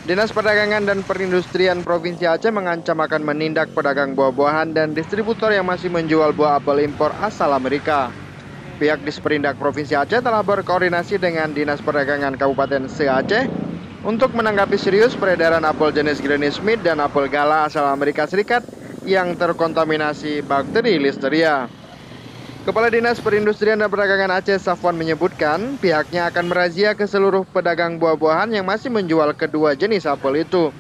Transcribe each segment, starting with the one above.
Dinas Perdagangan dan Perindustrian Provinsi Aceh mengancam akan menindak pedagang buah-buahan dan distributor yang masih menjual buah apel impor asal Amerika. Pihak Disperindak Provinsi Aceh telah berkoordinasi dengan Dinas Perdagangan Kabupaten Aceh untuk menanggapi serius peredaran apel jenis Granny Smith dan apel Gala asal Amerika Serikat yang terkontaminasi bakteri Listeria. Kepala Dinas Perindustrian dan Perdagangan Aceh Safwan menyebutkan pihaknya akan merazia ke seluruh pedagang buah-buahan yang masih menjual kedua jenis apel itu.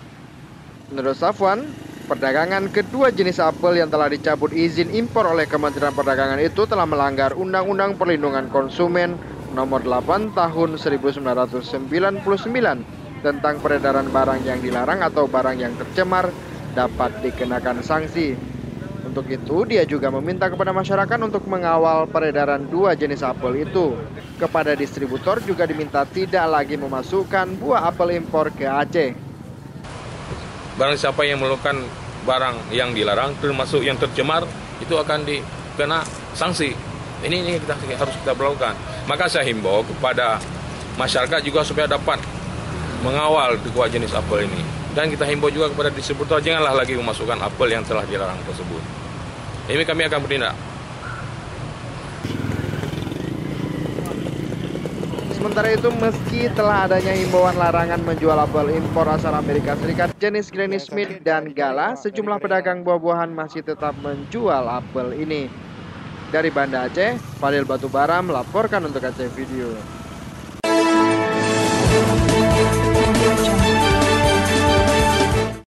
Menurut Safwan, perdagangan kedua jenis apel yang telah dicabut izin impor oleh Kementerian Perdagangan itu telah melanggar Undang-Undang Perlindungan Konsumen Nomor 8 Tahun 1999 tentang peredaran barang yang dilarang atau barang yang tercemar dapat dikenakan sanksi. Untuk itu, dia juga meminta kepada masyarakat untuk mengawal peredaran dua jenis apel itu. Kepada distributor juga diminta tidak lagi memasukkan buah apel impor ke Aceh. Barang siapa yang melakukan barang yang dilarang, termasuk yang tercemar, itu akan dikena sanksi. Ini kita harus kita berlakukan. Maka saya himbau kepada masyarakat juga supaya dapat mengawal dua jenis apel ini. Dan kita himbau juga kepada distributor janganlah lagi memasukkan apel yang telah dilarang tersebut. Ini kami akan bertindak. Sementara itu, meski telah adanya himbauan larangan menjual apel impor asal Amerika Serikat jenis Granny Smith dan Gala, sejumlah pedagang buah-buahan masih tetap menjual apel ini. Dari Banda Aceh, Fadil Batubara melaporkan untuk Aceh Video.